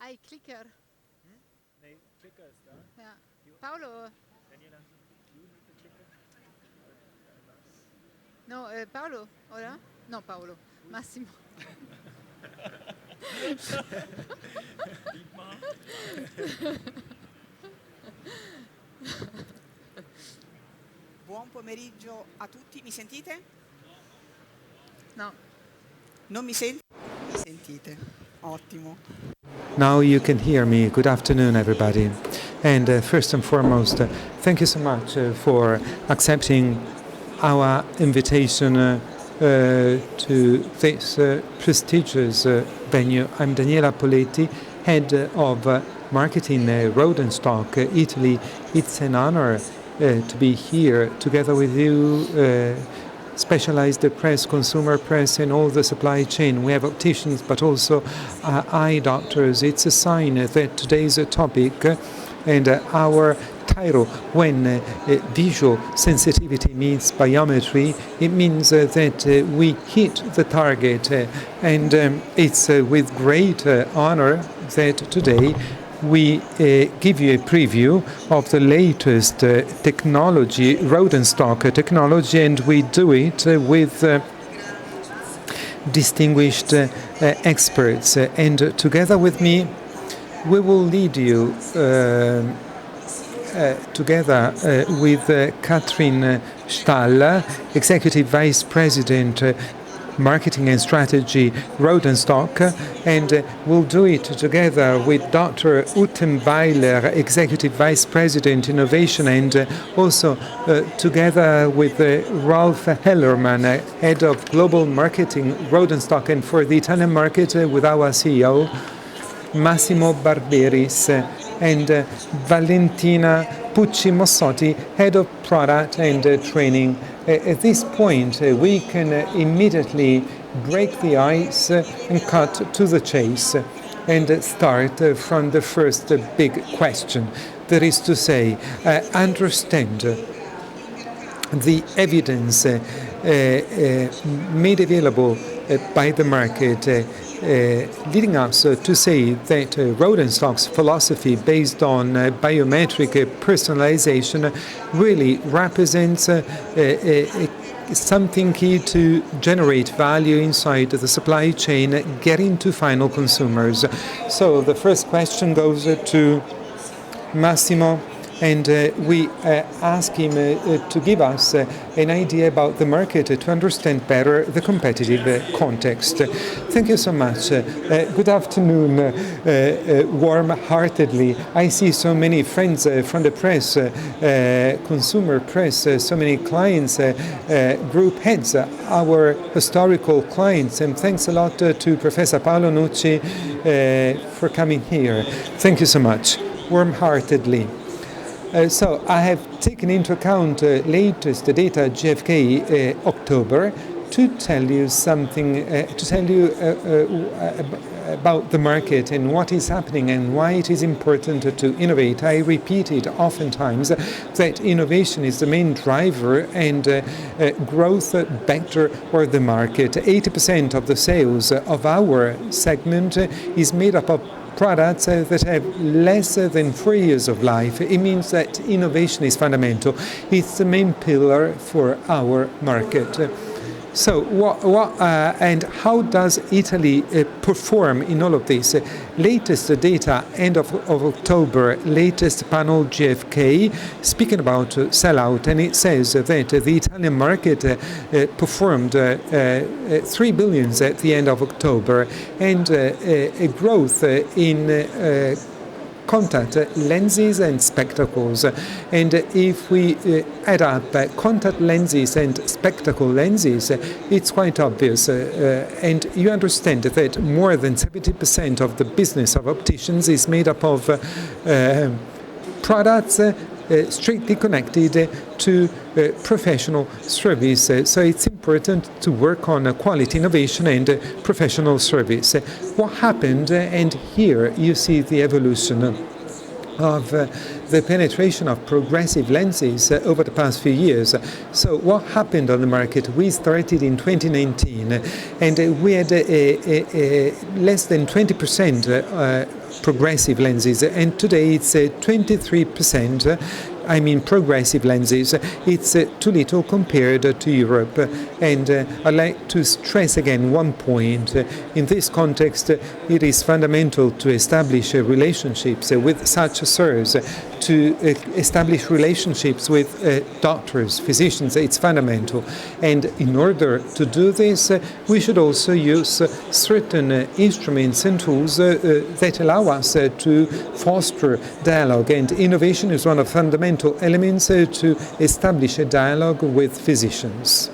Hai clicker. Nee, Clicker ist da. Ja. Paolo? Daniela, you need the clicker? No, Paolo, ora? No, Paolo. Massimo. Dietmar? Buon pomeriggio a tutti, mi sentite? No. Non mi sentite? Mi sentite, ottimo. Now you can hear me. Good afternoon, everybody. And first and foremost, thank you so much for accepting our invitation to this prestigious venue. I'm Daniela Poletti, head of marketing Rodenstock, Italy. It's an honor to be here together with you, specialized press, consumer press, and all the supply chain. We have opticians, but also eye doctors. It's a sign that today's topic and our title, when visual sensitivity meets biometry, it means that we hit the target. And it's with great honor that today we give you a preview of the latest technology, Rodenstock technology, and we do it with distinguished experts. And together with me, we will lead you together with Katrin Stahl, Executive Vice President Marketing and Strategy, Rodenstock, and we'll do it together with Dr. Uttenweiler, Executive Vice President Innovation, and also together with Ralph Hellerman, Head of Global Marketing, Rodenstock, and for the Italian market with our CEO, Massimo Barberis, and Valentina Pucci-Mossotti, Head of Product and Training. At this point, we can immediately break the ice and cut to the chase and start from the first big question. That is to say, understand the evidence made available by the market, leading us to say that Rodenstock's philosophy based on biometric personalization really represents something key to generate value inside the supply chain, getting to final consumers. So the first question goes to Massimo, and we ask him to give us an idea about the market to understand better the competitive context. Thank you so much. Good afternoon, warm-heartedly. I see so many friends from the press, consumer press, so many clients, group heads, our historical clients, and thanks a lot to Professor Paolo Nucci for coming here. Thank you so much, warm-heartedly. So I have taken into account latest data GfK October to tell you something, about the market and what is happening and why it is important to innovate. I repeat it oftentimes that innovation is the main driver and growth vector for the market. 80% of the sales of our segment is made up of products that have less than 4 years of life. It means that innovation is fundamental. It's the main pillar for our market. So and how does Italy perform in all of this? Latest data, end of October, latest panel GfK, speaking about sellout, and it says that the Italian market performed 3 billion at the end of October, and a growth in contact lenses and spectacles. And if we add up contact lenses and spectacle lenses, it's quite obvious. And you understand that more than 70% of the business of opticians is made up of products strictly connected to professional service. So it's important to work on quality innovation and professional service. What happened, and here you see the evolution of the penetration of progressive lenses over the past few years. So what happened on the market? We started in 2019 and we had less than 20% progressive lenses, and today it's 23%. I mean progressive lenses. It's too little compared to Europe. And I'd like to stress again one point. In this context, it is fundamental to establish relationships with such SIRS, to establish relationships with doctors, physicians. It's fundamental. And in order to do this, we should also use certain instruments and tools that allow us to foster dialogue. And innovation is one of fundamental elements to establish a dialogue with physicians.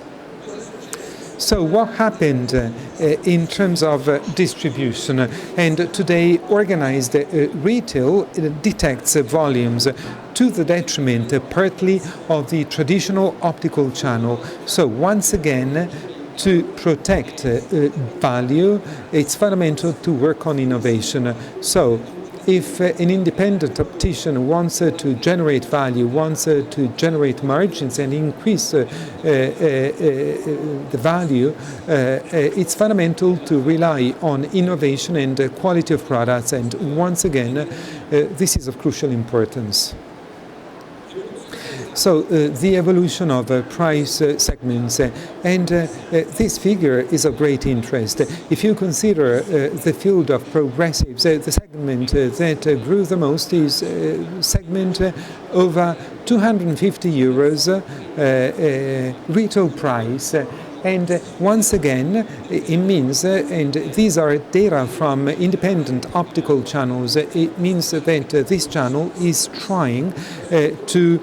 So what happened in terms of distribution? And today organized retail detects volumes to the detriment partly of the traditional optical channel. So once again, to protect value, it's fundamental to work on innovation. So if an independent optician wants to generate value, wants to generate margins and increase the value, it's fundamental to rely on innovation and quality of products. And once again, this is of crucial importance. So the evolution of price segments, and this figure is of great interest. If you consider the field of progressives, the segment that grew the most is segment over 250 euros retail price. And once again, it means, and these are data from independent optical channels, it means that this channel is trying to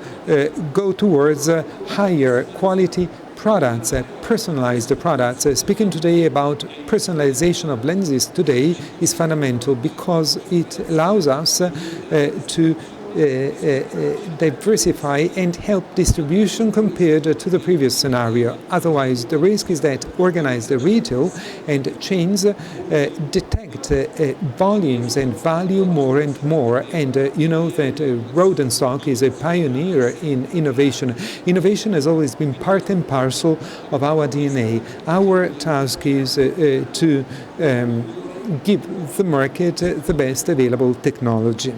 go towards higher quality products, personalized products. Speaking today about personalization of lenses today is fundamental because it allows us to diversify and help distribution compared to the previous scenario. Otherwise, the risk is that organized retail and chains detect volumes and value more and more. And you know that Rodenstock is a pioneer in innovation. Innovation has always been part and parcel of our DNA. Our task is to give the market the best available technology.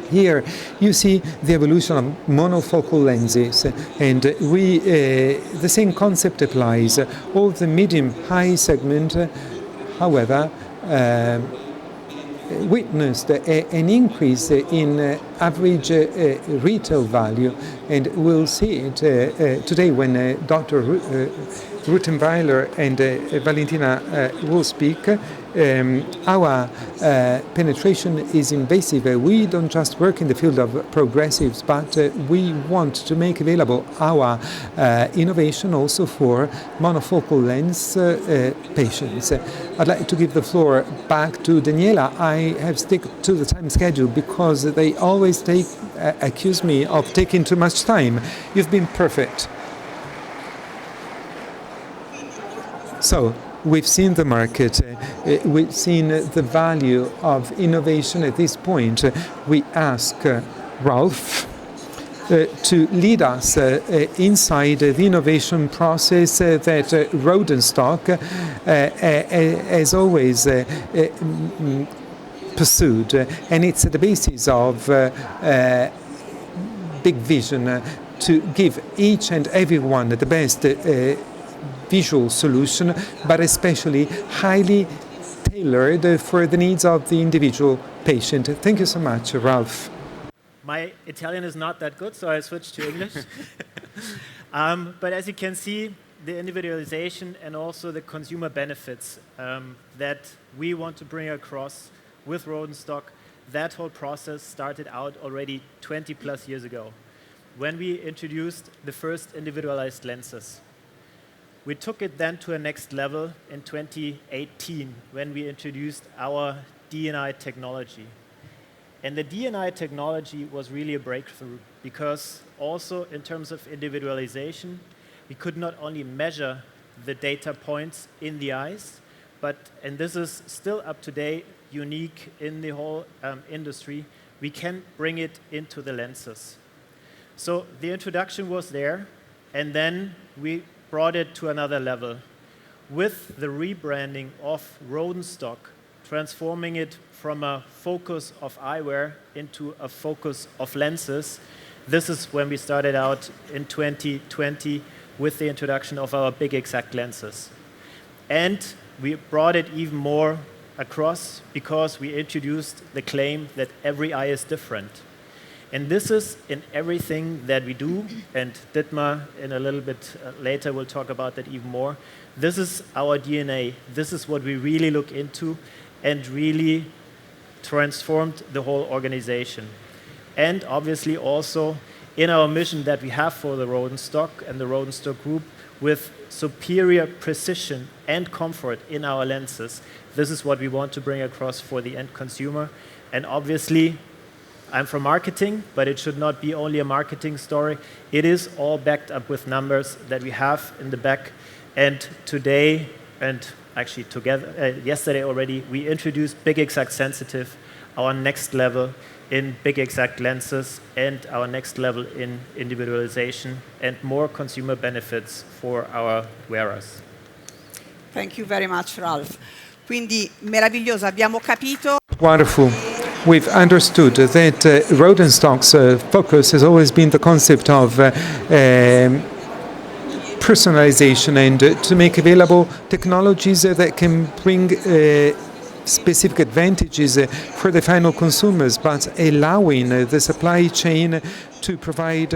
Here you see the evolution of monofocal lenses, and the same concept applies. All the medium-high segment, however, witnessed an increase in average retail value, and we'll see it today when Dr. Ruttenweiler and Valentina will speak. Our penetration is invasive. We don't just work in the field of progressives, but we want to make available our innovation also for monofocal lens patients. I'd like to give the floor back to Daniela. I have stuck to the time schedule because they always accuse me of taking too much time. You've been perfect. So, we've seen the market, we've seen the value of innovation at this point. We ask Ralph to lead us inside the innovation process that Rodenstock has always pursued. And it's at the basis of big vision to give each and everyone the best visual solution, but especially highly tailored for the needs of the individual patient. Thank you so much, Ralph. My Italian is not that good, so I switched to English. But as you can see, the individualization and also the consumer benefits that we want to bring across with Rodenstock, that whole process started out already 20 plus years ago when we introduced the first individualized lenses. We took it then to a next level in 2018 when we introduced our DNI technology. And the DNI technology was really a breakthrough because also in terms of individualization, we could not only measure the data points in the eyes, but, and this is still up to date, unique in the whole industry, we can bring it into the lenses. So the introduction was there, and then we brought it to another level. With the rebranding of Rodenstock, transforming it from a focus of eyewear into a focus of lenses. This is when we started out in 2020 with the introduction of our big exact lenses. And we brought it even more across because we introduced the claim that every eye is different. And this is in everything that we do, and Dietmar in a little bit later will talk about that even more. This is our DNA. This is what we really look into and really transformed the whole organization. And obviously also in our mission that we have for the Rodenstock and the Rodenstock group with superior precision and comfort in our lenses. This is what we want to bring across for the end consumer. And obviously, I'm from marketing, but it should not be only a marketing story. It is all backed up with numbers that we have in the back. And today, and actually yesterday already, we introduced Big Exact Sensitive, our next level in Big Exact lenses and our next level in individualization and more consumer benefits for our wearers. Thank you very much, Ralph. Quindi meraviglioso, abbiamo capito. Wonderful. We've understood that Rodenstock's focus has always been the concept of personalization and to make available technologies that can bring specific advantages for the final consumers, but allowing the supply chain to provide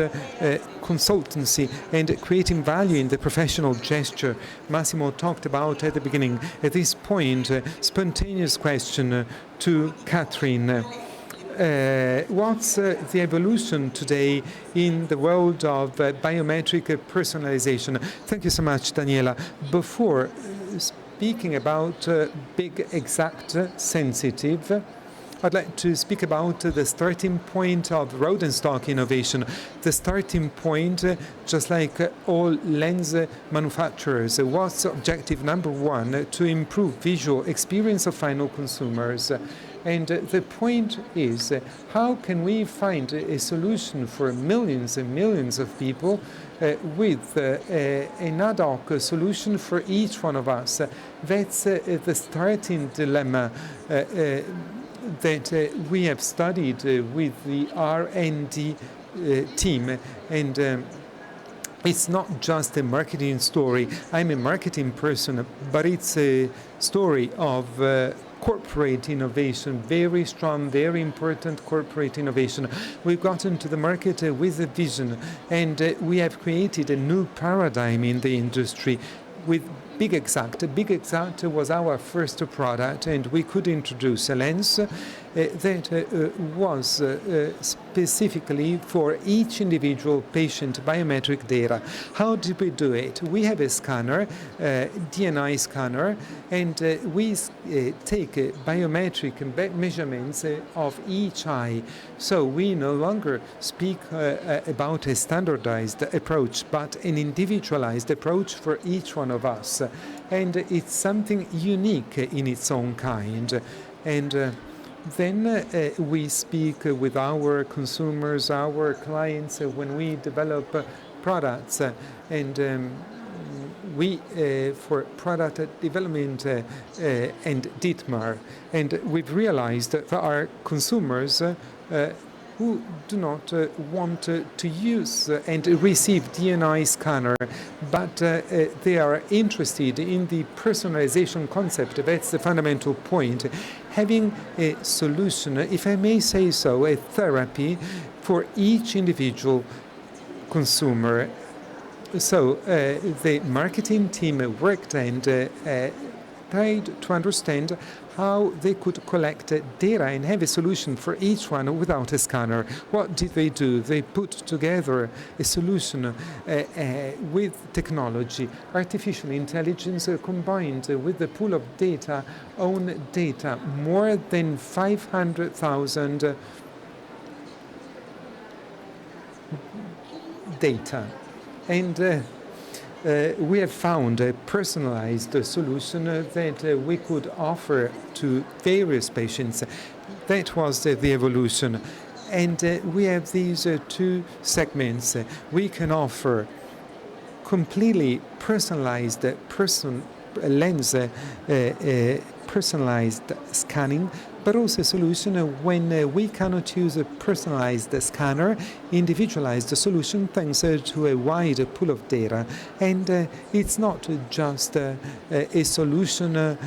consultancy and creating value in the professional gesture. Massimo talked about at the beginning. At this point, spontaneous question to Catherine. What's the evolution today in the world of biometric personalization? Thank you so much, Daniela. Before speaking about Big Exact Sensitive, I'd like to speak about the starting point of Rodenstock innovation. The starting point, just like all lens manufacturers, was objective number one, to improve visual experience of final consumers. And the point is, how can we find a solution for millions and millions of people with an ad hoc solution for each one of us? That's the starting dilemma that we have studied with the R&D team. And it's not just a marketing story. I'm a marketing person, but it's a story of corporate innovation, very strong, very important corporate innovation. We've gotten to the market with a vision, and we have created a new paradigm in the industry with Big Exact. Big Exact was our first product, and we could introduce a lens that was specifically for each individual patient biometric data. How did we do it? We have a scanner, DNI scanner, and we take biometric measurements of each eye. So we no longer speak about a standardized approach, but an individualized approach for each one of us. And it's something unique in its own kind. And then we speak with our consumers, our clients, when we develop products. And we, for product development and Dietmar, and we've realized that our consumers who do not want to use and receive DNI scanner, but they are interested in the personalization concept. That's the fundamental point. Having a solution, if I may say so, a therapy for each individual consumer. So the marketing team worked and tried to understand how they could collect data and have a solution for each one without a scanner. What did they do? They put together a solution with technology, artificial intelligence combined with the pool of data, own data, more than 500,000 data. And we have found a personalized solution that we could offer to various patients. That was the evolution. And we have these two segments. We can offer completely personalized lens personalized scanning, but also a solution when we cannot use a personalized scanner, individualized solution thanks to a wide pool of data. And it's not just a solution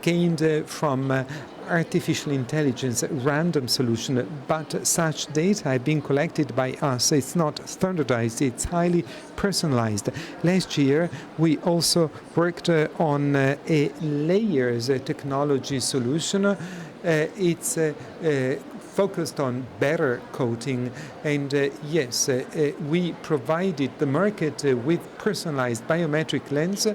gained from artificial intelligence random solution, but such data have been collected by us. It's not standardized, it's highly personalized. Last year, we also worked on a layers technology solution. It's focused on better coating, and yes, we provided the market with personalized biometric lens,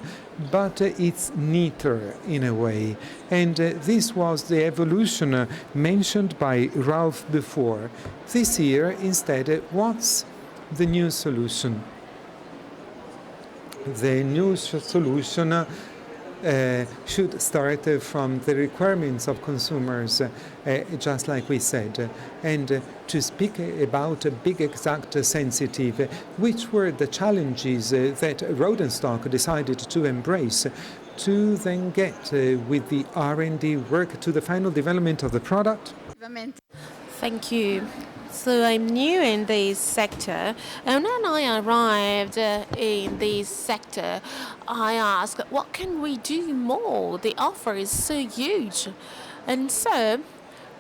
but it's neater in a way. And this was the evolution mentioned by Ralph before. This year, instead, what's the new solution? The new solution should start from the requirements of consumers, just like we said. And to speak about big exact sensitive, which were the challenges that Rodenstock decided to embrace to then get with the R&D work to the final development of the product? Thank you. So I'm new in this sector, and when I arrived in this sector, I asked, what can we do more? The offer is so huge. And so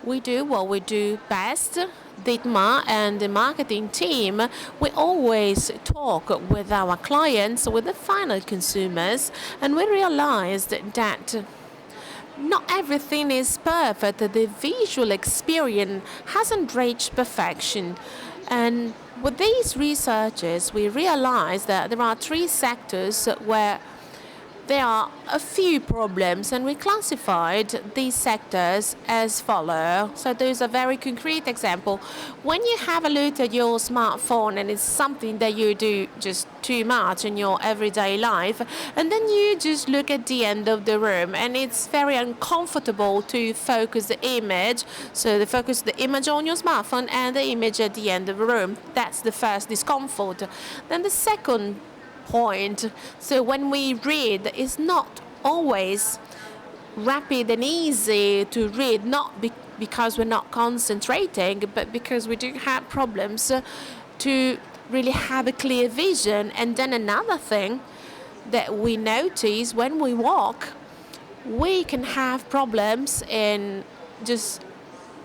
we do what we do best. Dietmar and the marketing team, we always talk with our clients, with the final consumers, and we realized that not everything is perfect. The visual experience hasn't reached perfection. And with these researches, we realized that there are 3 sectors where there are a few problems, and we classified these sectors as follow. So there's a very concrete example. When you have a look at your smartphone and it's something that you do just too much in your everyday life, and then you just look at the end of the room and it's very uncomfortable to focus the image. So they focus the image on your smartphone and the image at the end of the room. That's the first discomfort. Then the second point, so when we read, it's not always rapid and easy to read, not because we're not concentrating, but because we do have problems to really have a clear vision. And then another thing that we notice, when we walk, we can have problems in just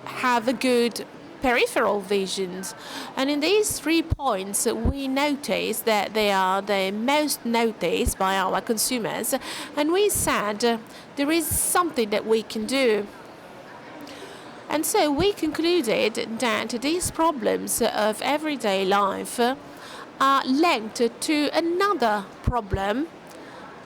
have a good peripheral visions. And in these 3 points, we notice that they are the most noticed by our consumers, and we said there is something that we can do. And so we concluded that these problems of everyday life are linked to another problem,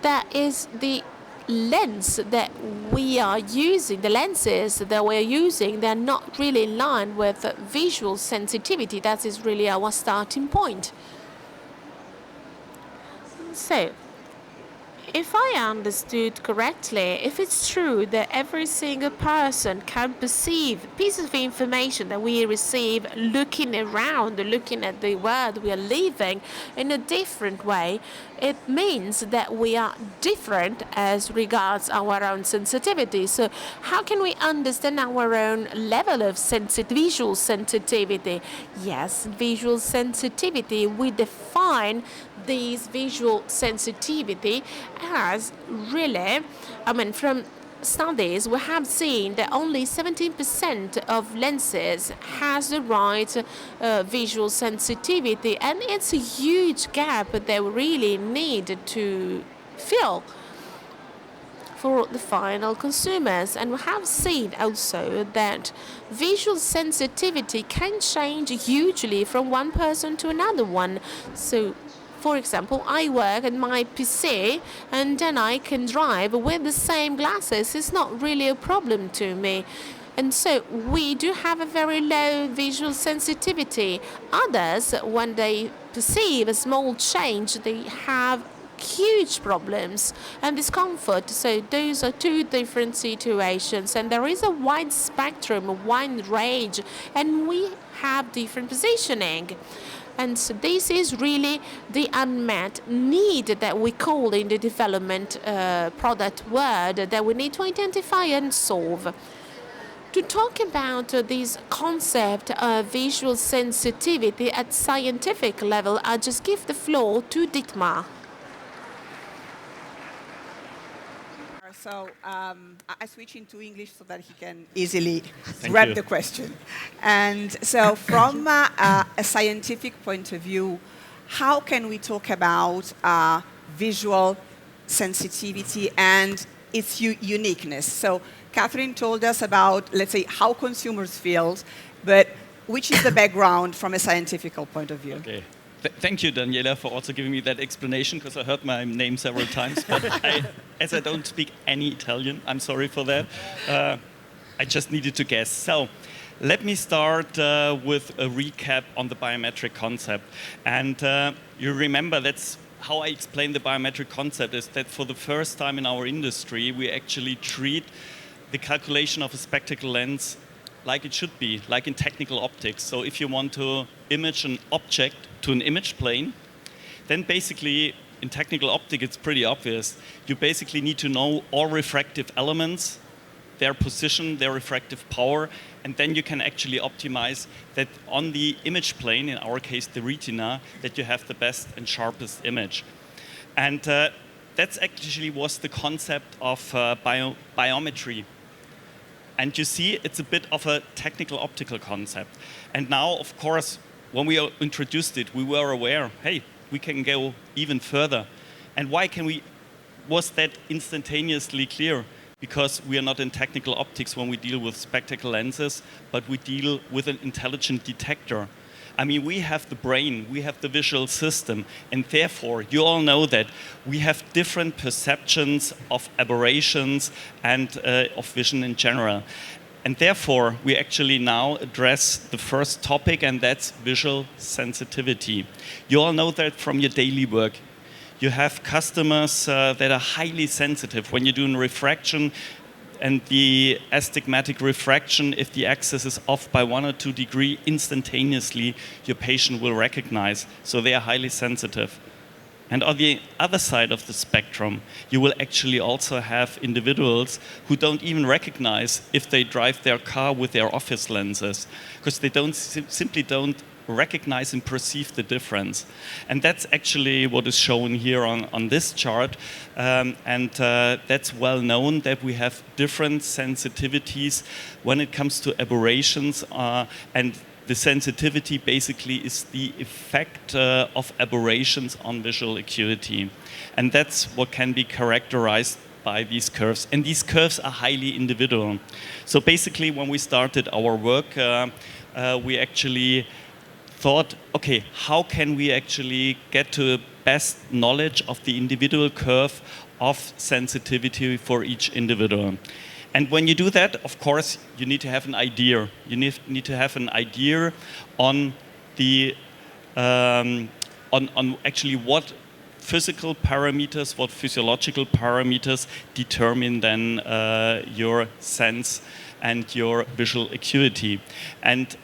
that is the lens that we are using, the lenses that we're using, they're not really in line with visual sensitivity. That is really our starting point. So, if I understood correctly, if it's true that every single person can perceive pieces of information that we receive looking around, looking at the world we are living in a different way, it means that we are different as regards our own sensitivity. So how can we understand our own level of visual sensitivity? Yes, visual sensitivity, we define these visual sensitivity as really, from studies, we have seen that only 17% of lenses has the right visual sensitivity, and it's a huge gap that we really need to fill for the final consumers. And we have seen also that visual sensitivity can change hugely from one person to another one. So for example, I work at my PC and then I can drive with the same glasses. It's not really a problem to me. And so we do have a very low visual sensitivity. Others, when they perceive a small change, they have huge problems and discomfort. So those are 2 different situations, and there is a wide spectrum, a wide range, and we have different positioning. And so this is really the unmet need that we call in the development product world that we need to identify and solve. To talk about this concept of visual sensitivity at scientific level, I just give the floor to Dietmar. So I switch into English so that he can easily Thank grab you. the question. And so from a scientific point of view, how can we talk about visual sensitivity and its uniqueness? So Catherine told us about, let's say, how consumers feel, but which is the background from a scientific point of view? Okay. Thank you, Daniela, for also giving me that explanation, because I heard my name several times. But as I don't speak any Italian, I'm sorry for that. I just needed to guess. So let me start with a recap on the biometric concept. And you remember that's how I explain the biometric concept, is that for the first time in our industry, we actually treat the calculation of a spectacle lens like it should be, like in technical optics. So if you want to image an object to an image plane, then basically in technical optics it's pretty obvious. You basically need to know all refractive elements, their position, their refractive power, and then you can actually optimize that on the image plane, in our case the retina, that you have the best and sharpest image. And that's actually was the concept of biometry. And you see, it's a bit of a technical optical concept. And now, of course, when we introduced it, we were aware, hey, we can go even further. And why can we, was that instantaneously clear? Because we are not in technical optics when we deal with spectacle lenses, but we deal with an intelligent detector. I mean, we have the brain, we have the visual system, and therefore, you all know that we have different perceptions of aberrations and of vision in general. And therefore, we actually now address the first topic, and that's visual sensitivity. You all know that from your daily work. You have customers that are highly sensitive. When you're doing refraction, and the astigmatic refraction, if the axis is off by 1 or 2 degrees, instantaneously your patient will recognize. So they are highly sensitive. And on the other side of the spectrum, you will actually also have individuals who don't even recognize if they drive their car with their office lenses, because they simply don't recognize and perceive the difference. And that's actually what is shown here on this chart. That's well known that we have different sensitivities when it comes to aberrations. And the sensitivity basically is the effect of aberrations on visual acuity. And that's what can be characterized by these curves. And these curves are highly individual. So basically, when we started our work, we actually thought, okay, how can we actually get to best knowledge of the individual curve of sensitivity for each individual? And when you do that, of course, you need to have an idea. You need to have an idea on the on actually what physical parameters, what physiological parameters determine then your sense and your visual acuity. And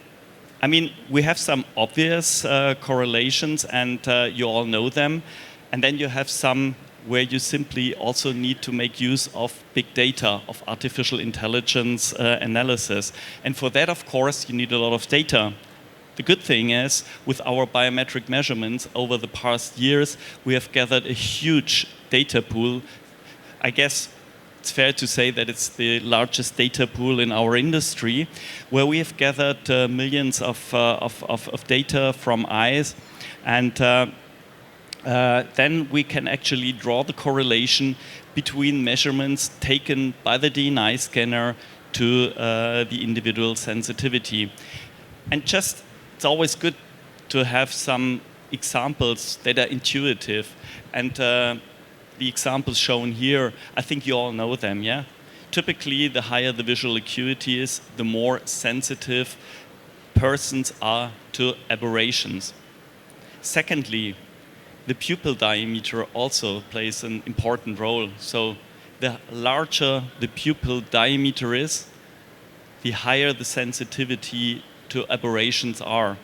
I mean, we have some obvious correlations, and you all know them. And then you have some where you simply also need to make use of big data, of artificial intelligence analysis. And for that, of course, you need a lot of data. The good thing is, with our biometric measurements over the past years, we have gathered a huge data pool. I guess it's fair to say that it's the largest data pool in our industry, where we have gathered millions of data from eyes, and then we can actually draw the correlation between measurements taken by the DNI scanner to the individual sensitivity. And just, it's always good to have some examples that are intuitive. And the examples shown here, I think you all know them, yeah? Typically, the higher the visual acuity is, the more sensitive persons are to aberrations. Secondly, the pupil diameter also plays an important role. So the larger the pupil diameter is, the higher the sensitivity to aberrations are.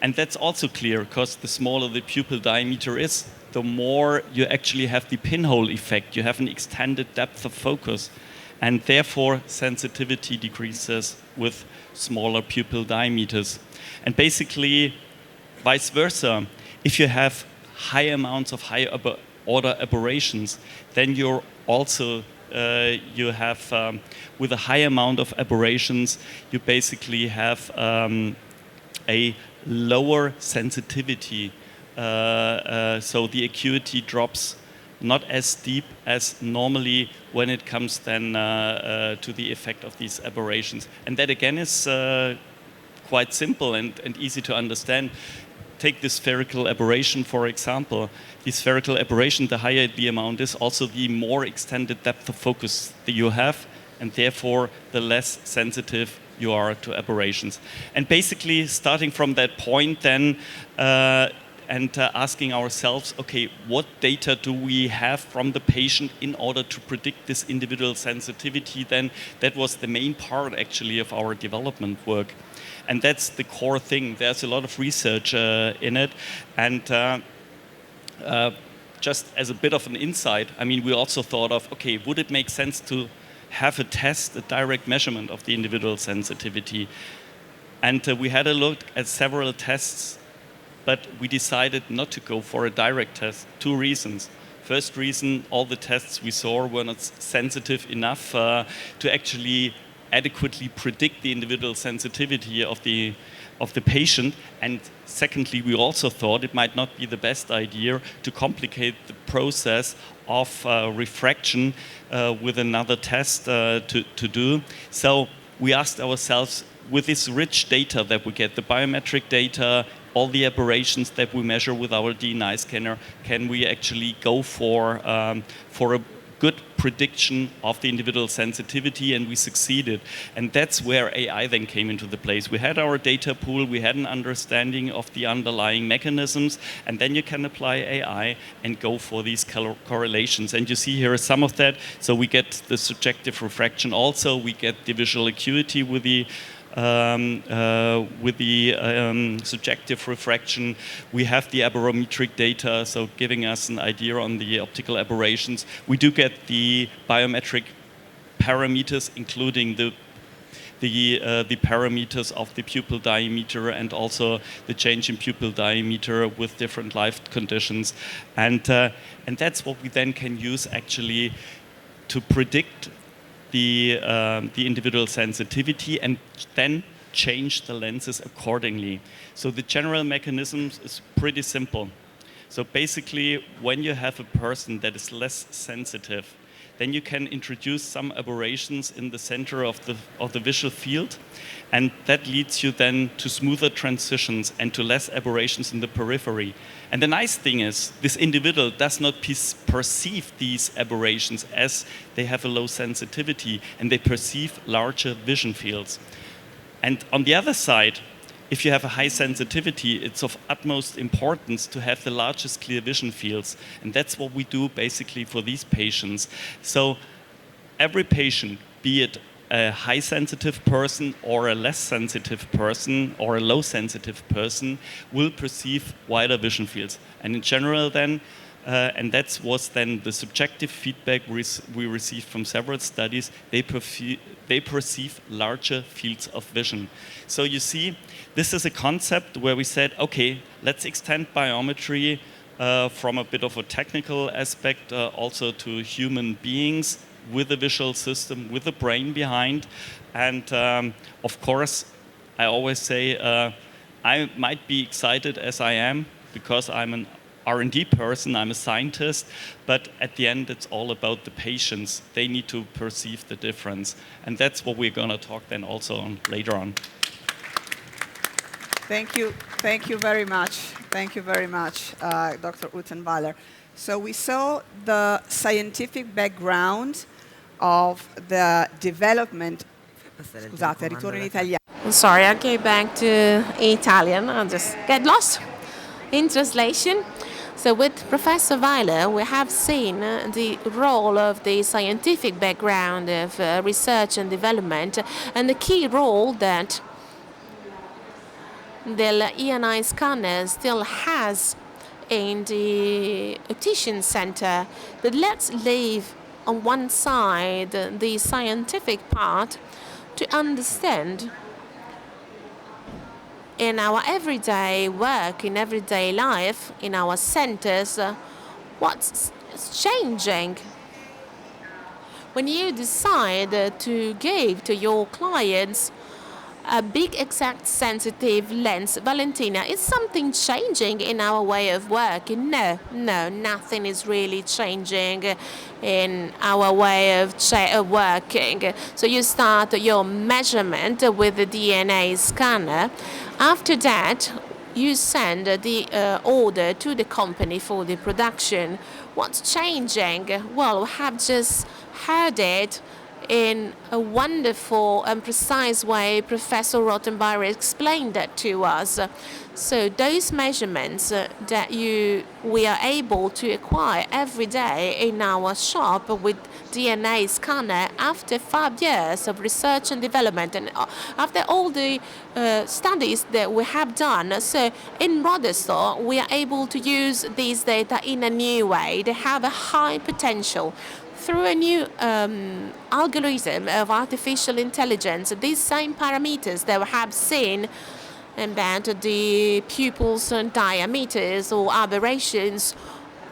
And that's also clear, because the smaller the pupil diameter is, the more you actually have the pinhole effect. You have an extended depth of focus. And therefore, sensitivity decreases with smaller pupil diameters. And basically, vice versa, if you have high amounts of high order aberrations, then you're also you have with a high amount of aberrations, you basically have a lower sensitivity, so the acuity drops not as deep as normally when it comes then to the effect of these aberrations. And that again is quite simple and easy to understand. Take the spherical aberration, for example. The spherical aberration, the higher the amount is, also the more extended depth of focus that you have, and therefore the less sensitive you are to aberrations. And basically, starting from that point then, asking ourselves, okay, what data do we have from the patient in order to predict this individual sensitivity then? That was the main part actually of our development work. And that's the core thing. There's a lot of research in it. And just as a bit of an insight, I mean, we also thought of, okay, would it make sense to have a test, a direct measurement of the individual sensitivity? And we had a look at several tests, but we decided not to go for a direct test. 2 reasons. First reason, all the tests we saw were not sensitive enough to actually adequately predict the individual sensitivity of the patient. And secondly, we also thought it might not be the best idea to complicate the process of refraction with another test to do. So we asked ourselves, with this rich data that we get, the biometric data, all the aberrations that we measure with our DNI scanner, can we actually go for a good prediction of the individual sensitivity? And we succeeded. And that's where AI then came into the place. We had our data pool, we had an understanding of the underlying mechanisms, and then you can apply AI and go for these correlations. And you see here some of that. So we get the subjective refraction also, we get the visual acuity with the subjective refraction. We have the aberrometric data, so giving us an idea on the optical aberrations. We do get the biometric parameters, including the parameters of the pupil diameter and also the change in pupil diameter with different life conditions. And that's what we then can use actually to predict the individual sensitivity and then change the lenses accordingly. So the general mechanism is pretty simple. So basically, when you have a person that is less sensitive, then you can introduce some aberrations in the center of the visual field, and that leads you then to smoother transitions and to less aberrations in the periphery. And the nice thing is, this individual does not perceive these aberrations as they have a low sensitivity, and they perceive larger vision fields. And on the other side, if you have a high sensitivity, it's of utmost importance to have the largest clear vision fields. And that's what we do basically for these patients. So every patient, be it a high sensitive person or a less sensitive person or a low sensitive person, will perceive wider vision fields. And in general then, and that was then the subjective feedback we received from several studies, they perceive larger fields of vision. So you see, this is a concept where we said, okay, let's extend biometry from a bit of a technical aspect also to human beings with a visual system, with a brain behind. And of course, I always say, I might be excited as I am because I'm an R&D person, I'm a scientist, but at the end it's all about the patients. They need to perceive the difference. And that's what we're going to talk then also on later on. Thank you very much. Thank you very much, Dr. Uttenweiler. So we saw the scientific background of the development. Scusate, ritorno in italiano. Sorry, I'll go back to Italian. I'll just get lost in translation. So with Professor Weiler, we have seen the role of the scientific background of research and development and the key role that the ENI scanner still has in the optician center. But let's leave on one side the scientific part to understand in our everyday work, in everyday life, in our centers, what's changing. When you decide to give to your clients a big, exact, sensitive lens, Valentina, is something changing in our way of working? No, nothing is really changing in our way of working. So you start your measurement with the DNA scanner. After that, you send the order to the company for the production. What's changing? Well, we have just heard it in a wonderful and precise way. Professor Rottenberg explained that to us. So those measurements that we are able to acquire every day in our shop with DNA scanner after 5 years of research and development and after all the studies that we have done. So in Rodenstock, we are able to use these data in a new way. They have a high potential. Through a new algorithm of artificial intelligence, these same parameters that we have seen about the pupils and diameters or aberrations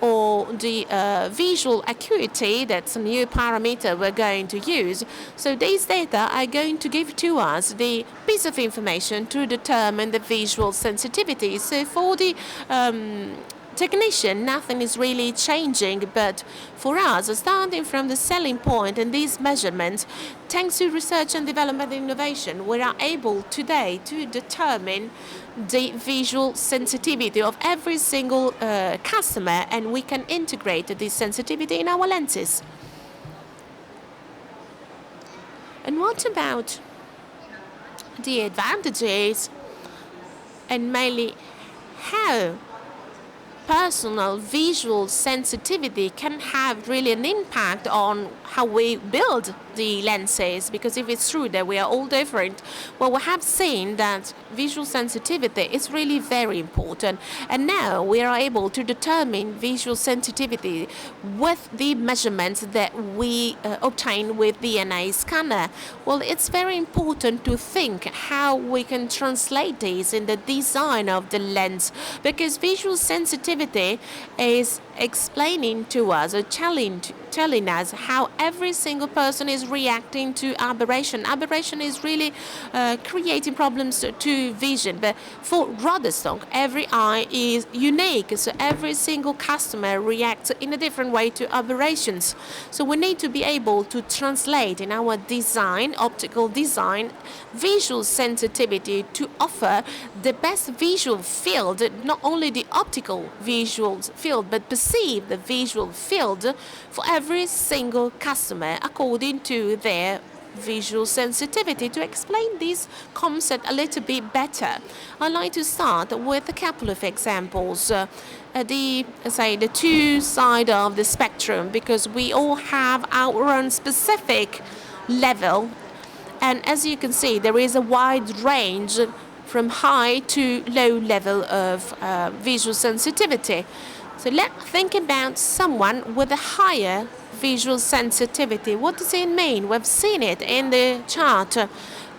or the visual acuity, that's a new parameter we're going to use. So these data are going to give to us the piece of information to determine the visual sensitivity. So for the technician, nothing is really changing, but for us, starting from the selling point and these measurements, thanks to research and development and innovation, we are able today to determine the visual sensitivity of every single customer, and we can integrate this sensitivity in our lenses. And what about the advantages and mainly how personal visual sensitivity can have really an impact on how we build the lenses? Because if it's true that we are all different, well, we have seen that visual sensitivity is really very important. And now we are able to determine visual sensitivity with the measurements that we obtain with the DNA scanner. Well, it's very important to think how we can translate these in the design of the lens, because visual sensitivity is explaining to us or telling us how every single person is reacting to aberration. Aberration is really creating problems to vision. But for Rodenstock, every eye is unique, so every single customer reacts in a different way to aberrations. So we need to be able to translate in our design, optical design, visual sensitivity to offer the best visual field, not only the optical visual field, but perceive the visual field for every single customer according to their visual sensitivity. To explain this concept a little bit better, I'd like to start with a couple of examples. The two sides of the spectrum, because we all have our own specific level, and as you can see, there is a wide range from high to low level of visual sensitivity. So let's think about someone with a higher visual sensitivity. What does it mean? We've seen it in the chart.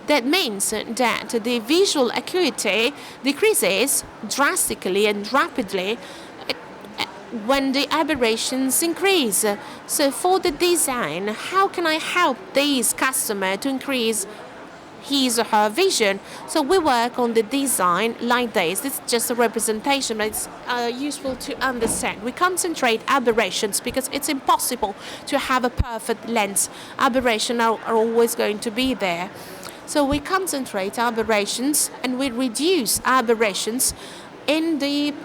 That means that the visual acuity decreases drastically and rapidly when the aberrations increase. So for the design, how can I help these customers to increase his or her vision? So we work on the design like this. This is just a representation, but it's useful to understand. We concentrate aberrations because it's impossible to have a perfect lens. Aberrations are always going to be there. So we concentrate aberrations and we reduce aberrations in the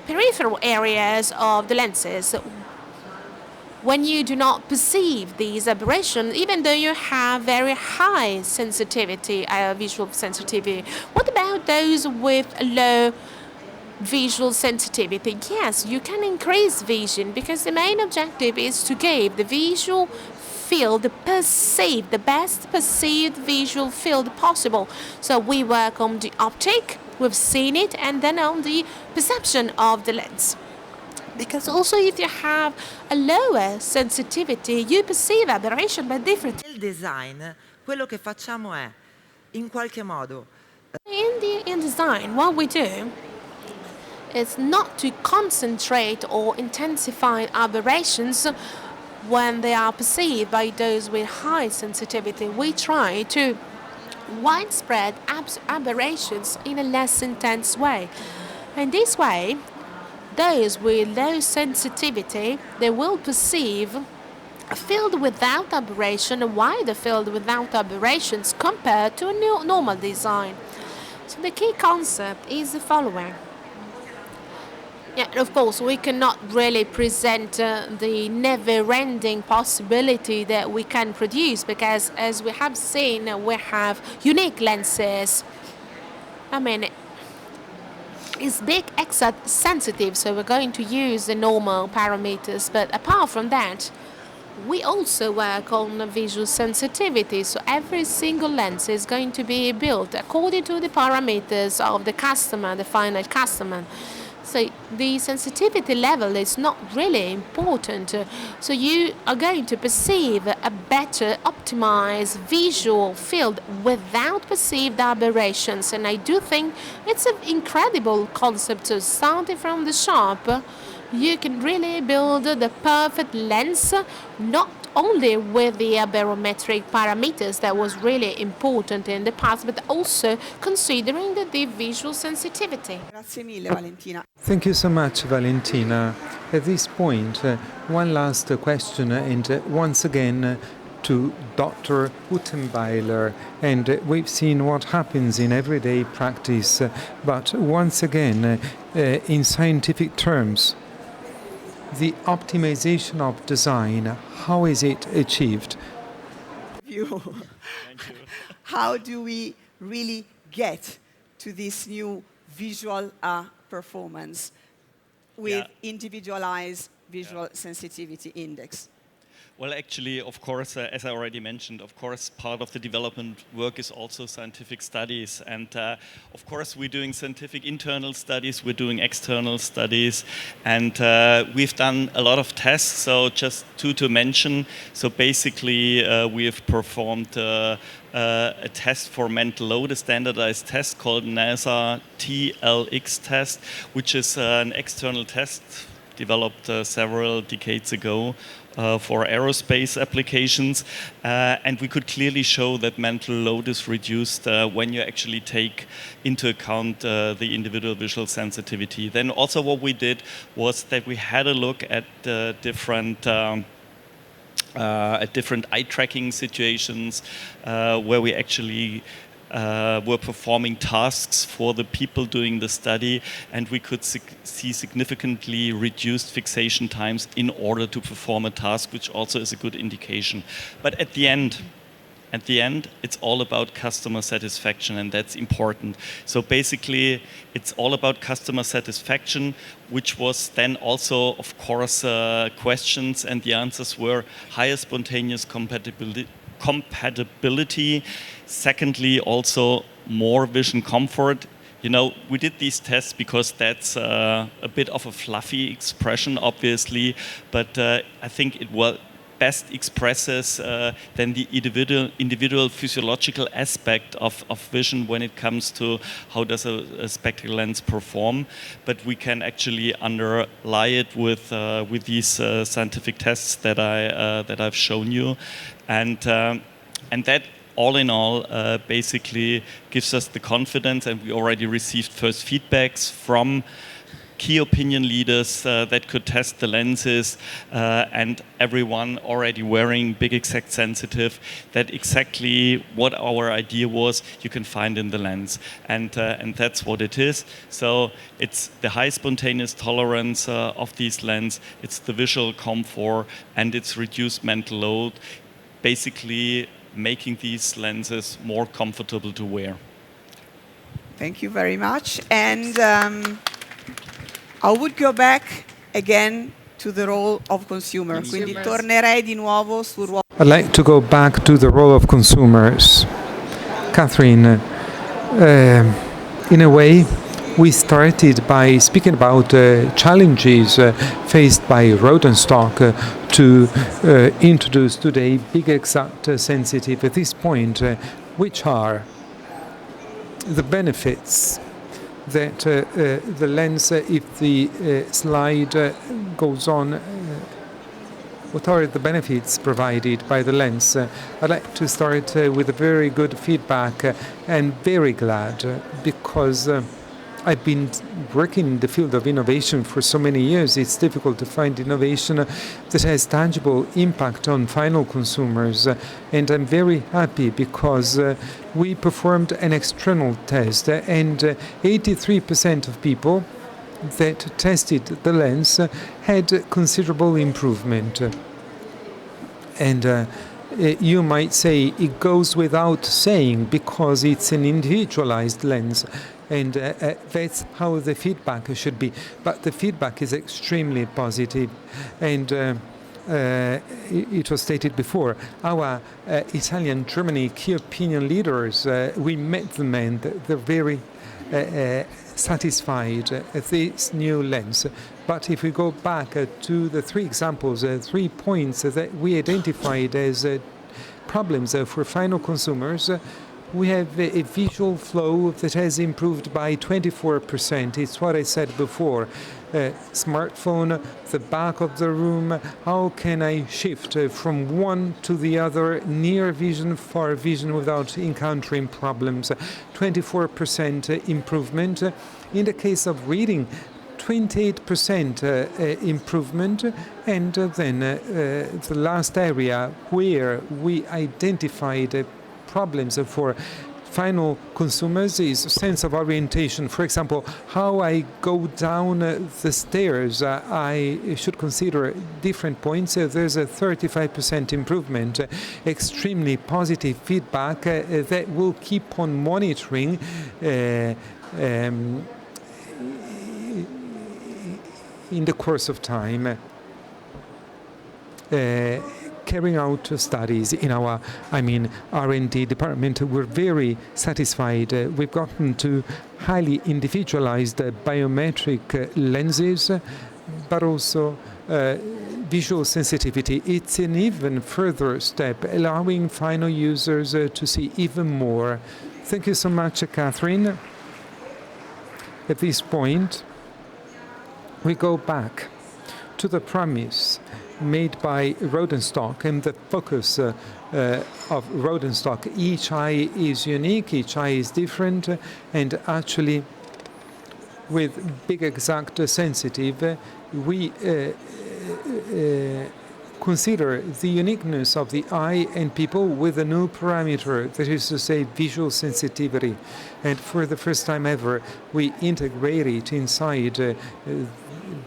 peripheral areas of the lenses. When you do not perceive these aberrations, even though you have very high sensitivity, visual sensitivity, what about those with low visual sensitivity? Yes, you can increase vision because the main objective is to give the visual field perceived, the best perceived visual field possible. So we work on the optic, we've seen it, and then on the perception of the lens. Because also if you have a lower sensitivity, you perceive aberration by different. Nel design, quello che facciamo è, in qualche modo, In design, what we do is not to concentrate or intensify aberrations when they are perceived by those with high sensitivity. We try to widespread aberrations in a less intense way. In this way, those with low sensitivity, they will perceive a field without aberration, a wider field without aberrations compared to a normal design. So the key concept is the following. Yeah, of course, we cannot really present the never-ending possibility that we can produce because, as we have seen, we have unique lenses. I mean, it's big exit sensitive, so we're going to use the normal parameters. But apart from that, we also work on visual sensitivity. So every single lens is going to be built according to the parameters of the customer, the final customer. So the sensitivity level is not really important. So you are going to perceive a better optimized visual field without perceived aberrations. And I do think it's an incredible concept. So starting from the shop, you can really build the perfect lens, not only with the barometric parameters that was really important in the past, but also considering the visual sensitivity. Grazie mille, Valentina. Thank you so much, Valentina. At this point, one last question, and once again to Dr. Uttenbeiler. And we've seen what happens in everyday practice, but once again, in scientific terms, the optimization of design, how is it achieved? Thank you. How do we really get to this new visual performance with individualized visual sensitivity index? Well, actually, of course, as I already mentioned, of course, part of the development work is also scientific studies. And of course, we're doing scientific internal studies, we're doing external studies, and we've done a lot of tests. So just to mention, so basically, we have performed a test for mental load, a standardized test called NASA TLX test, which is an external test developed several decades ago for aerospace applications, and we could clearly show that mental load is reduced when you actually take into account the individual visual sensitivity. Then also what we did was that we had a look at different eye tracking situations where we actually were performing tasks for the people doing the study, and we could see significantly reduced fixation times in order to perform a task, which also is a good indication. But at the end, it's all about customer satisfaction, and that's important. So basically, it's all about customer satisfaction, which was then also, of course, questions, and the answers were higher spontaneous compatibility. Secondly, also more vision comfort. You know, we did these tests because that's a bit of a fluffy expression, obviously, but I think it best expresses then the individual physiological aspect of vision when it comes to how does a spectacle lens perform. But we can actually underlie it with these scientific tests that I've shown you, and that all in all basically gives us the confidence, and we already received first feedbacks from key opinion leaders that could test the lenses, and everyone already wearing big exact sensitive, that exactly what our idea was you can find in the lens, and that's what it is. So it's the high spontaneous tolerance of these lenses, it's the visual comfort, and it's reduced mental load, basically making these lenses more comfortable to wear. Thank you very much. And I would go back again to the role of consumer. Quindi tornerei di nuovo sul ruolo. I'd like to go back to the role of consumers. Catherine, in a way, we started by speaking about challenges faced by Rodenstock to introduce today big exact sensitive at this point, which are the benefits that the lens, if the slide goes on, what are the benefits provided by the lens? I'd like to start with a very good feedback and very glad because I've been working in the field of innovation for so many years. It's difficult to find innovation that has tangible impact on final consumers. And I'm very happy because we performed an external test and 83% of people that tested the lens had considerable improvement. And you might say it goes without saying because it's an individualized lens. And that's how the feedback should be. But the feedback is extremely positive. And it was stated before, our Italian, Germany key opinion leaders, we met them and they're very satisfied at this new lens. But if we go back to the three examples, 3 points that we identified as problems for final consumers, we have a visual flow that has improved by 24%. It's what I said before. Smartphone, the back of the room, how can I shift from one to the other, near vision, far vision, without encountering problems? 24% improvement. In the case of reading, 28% improvement. And then the last area where we identified problems for final consumers is sense of orientation. For example, how I go down the stairs, I should consider different points. There's a 35% improvement, extremely positive feedback that we'll keep on monitoring in the course of time. Carrying out studies in our, R&D department, we're very satisfied. We've gotten to highly individualized biometric lenses, but also visual sensitivity. It's an even further step, allowing final users to see even more. Thank you so much, Catherine. At this point, we go back to the promise made by Rodenstock and the focus of Rodenstock. Each eye is unique, each eye is different, and actually with big exact sensitive, we consider the uniqueness of the eye and people with a new parameter, that is to say, visual sensitivity. And for the first time ever, we integrate it inside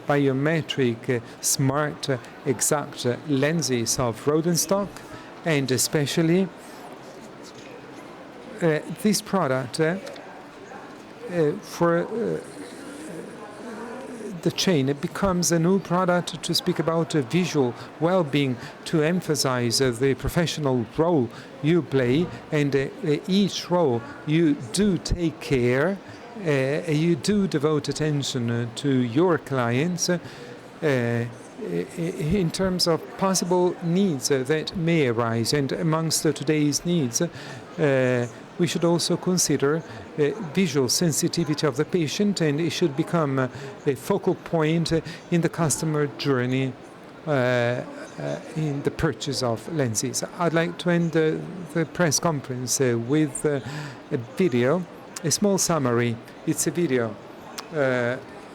biometric, smart, exact lenses of Rodenstock, and especially this product for the chain. It becomes a new product to speak about visual well-being, to emphasize the professional role you play, and each role you do take care. You do devote attention to your clients in terms of possible needs that may arise. And amongst today's needs, we should also consider visual sensitivity of the patient, and it should become a focal point in the customer journey in the purchase of lenses. I'd like to end the press conference with a video. A small summary. It's a video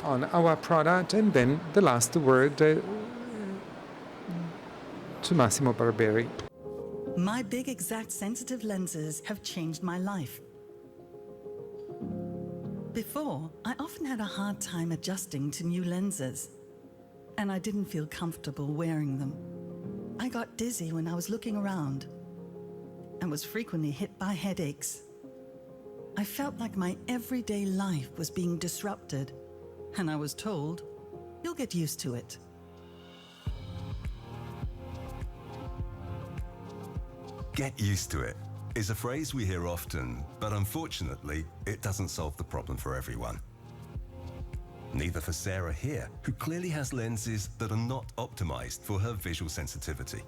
on our product, and then the last word to Massimo Barberi. My big exact sensitive lenses have changed my life. Before, I often had a hard time adjusting to new lenses, and I didn't feel comfortable wearing them. I got dizzy when I was looking around and was frequently hit by headaches. I felt like my everyday life was being disrupted, and I was told, "You'll get used to it." Get used to it is a phrase we hear often, but unfortunately, it doesn't solve the problem for everyone. Neither for Sarah here, who clearly has lenses that are not optimized for her visual sensitivity.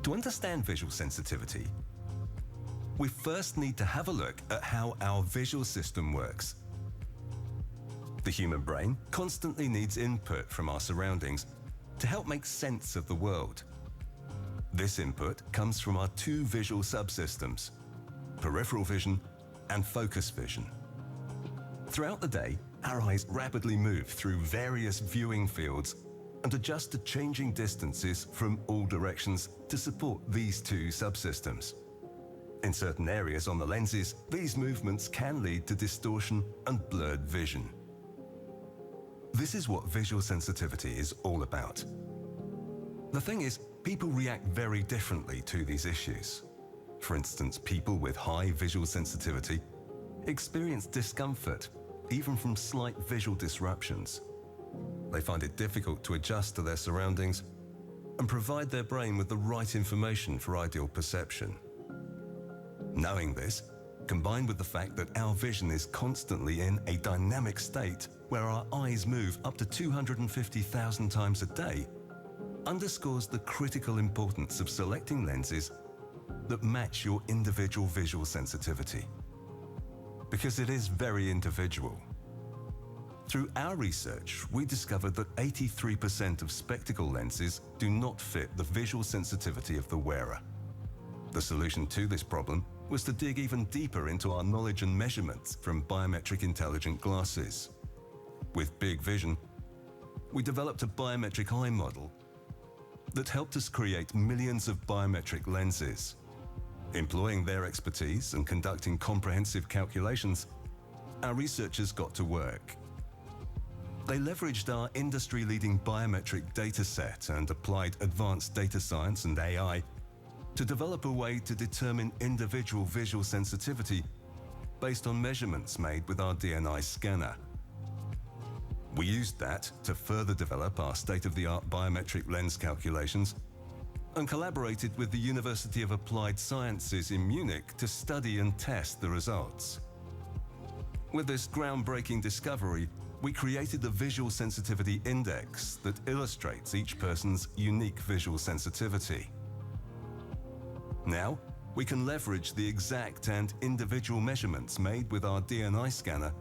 To understand visual sensitivity, we first need to have a look at how our visual system works. The human brain constantly needs input from our surroundings to help make sense of the world. This input comes from our two visual subsystems, peripheral vision and focus vision. Throughout the day, our eyes rapidly move through various viewing fields and adjust to changing distances from all directions to support these two subsystems. In certain areas on the lenses, these movements can lead to distortion and blurred vision. This is what visual sensitivity is all about. The thing is, people react very differently to these issues. For instance, people with high visual sensitivity experience discomfort, even from slight visual disruptions. They find it difficult to adjust to their surroundings and provide their brain with the right information for ideal perception. Knowing this, combined with the fact that our vision is constantly in a dynamic state where our eyes move up to 250,000 times a day, underscores the critical importance of selecting lenses that match your individual visual sensitivity. Because it is very individual. Through our research, we discovered that 83% of spectacle lenses do not fit the visual sensitivity of the wearer. The solution to this problem was to dig even deeper into our knowledge and measurements from biometric intelligent glasses. With big vision, we developed a biometric eye model that helped us create millions of biometric lenses. Employing their expertise and conducting comprehensive calculations, our researchers got to work. They leveraged our industry-leading biometric data set and applied advanced data science and AI to develop a way to determine individual visual sensitivity based on measurements made with our DNI scanner. We used that to further develop our state-of-the-art biometric lens calculations and collaborated with the University of Applied Sciences in Munich to study and test the results. With this groundbreaking discovery, we created the Visual Sensitivity Index that illustrates each person's unique visual sensitivity. Now, we can leverage the exact and individual measurements made with our DNI scanner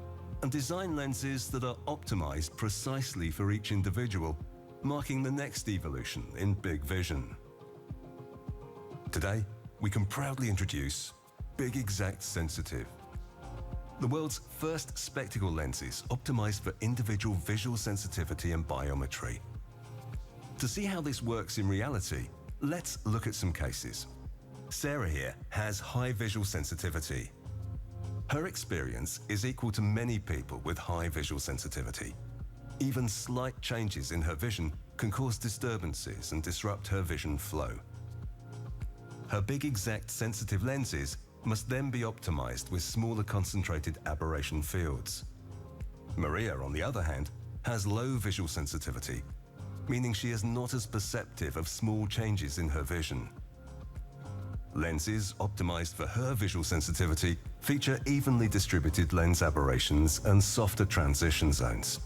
and design lenses that are optimized precisely for each individual, marking the next evolution in big vision. Today, we can proudly introduce Big Exact Sensitive, the world's first spectacle lenses optimized for individual visual sensitivity and biometry. To see how this works in reality, let's look at some cases. Sarah here has high visual sensitivity. Her experience is equal to many people with high visual sensitivity. Even slight changes in her vision can cause disturbances and disrupt her vision flow. Her Big Exact Sensitive lenses must then be optimized with smaller concentrated aberration fields. Maria, on the other hand, has low visual sensitivity, meaning she is not as perceptive of small changes in her vision. Lenses optimized for her visual sensitivity feature evenly distributed lens aberrations and softer transition zones.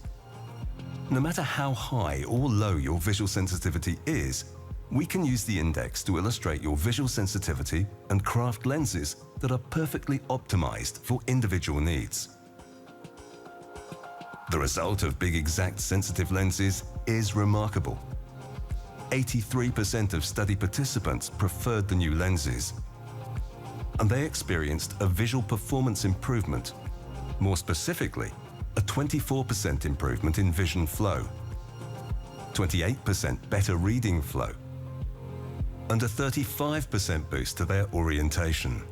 No matter how high or low your visual sensitivity is, we can use the index to illustrate your visual sensitivity and craft lenses that are perfectly optimized for individual needs. The result of Big Exact Sensitive lenses is remarkable. 83% of study participants preferred the new lenses, and they experienced a visual performance improvement, more specifically, a 24% improvement in vision flow, 28% better reading flow, and a 35% boost to their orientation.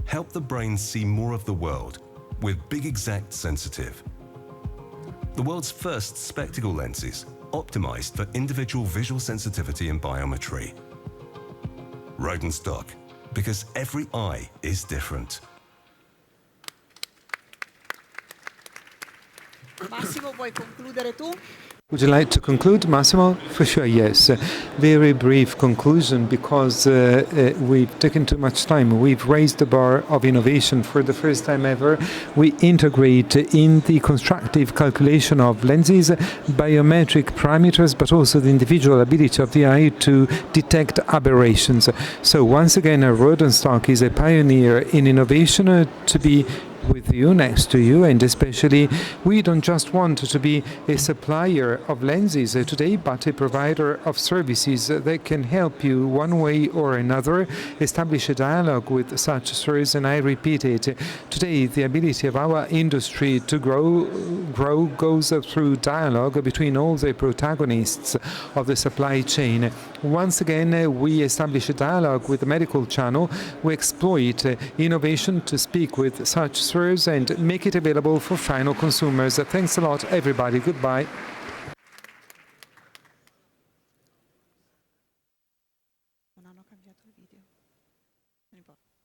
Help the brain see more of the world with Big Exact Sensitive, the world's first spectacle lenses optimized for individual visual sensitivity and biometry. Rodenstock, because every eye is different. Massimo, vuoi concludere tu? Would you like to conclude, Massimo? For sure, yes. Very brief conclusion, because we've taken too much time. We've raised the bar of innovation for the first time ever. We integrate in the constructive calculation of lenses biometric parameters, but also the individual ability of the eye to detect aberrations. So once again, Rodenstock is a pioneer in innovation to be with you, next to you, and especially we don't just want to be a supplier of lenses today, but a provider of services that can help you one way or another establish a dialogue with such services. And I repeat it, today the ability of our industry to grow goes through dialogue between all the protagonists of the supply chain. Once again, we establish a dialogue with the medical channel. We exploit innovation to speak with such services and make it available for final consumers. Thanks a lot, everybody. Goodbye. Non hanno cambiato il video. Non importa.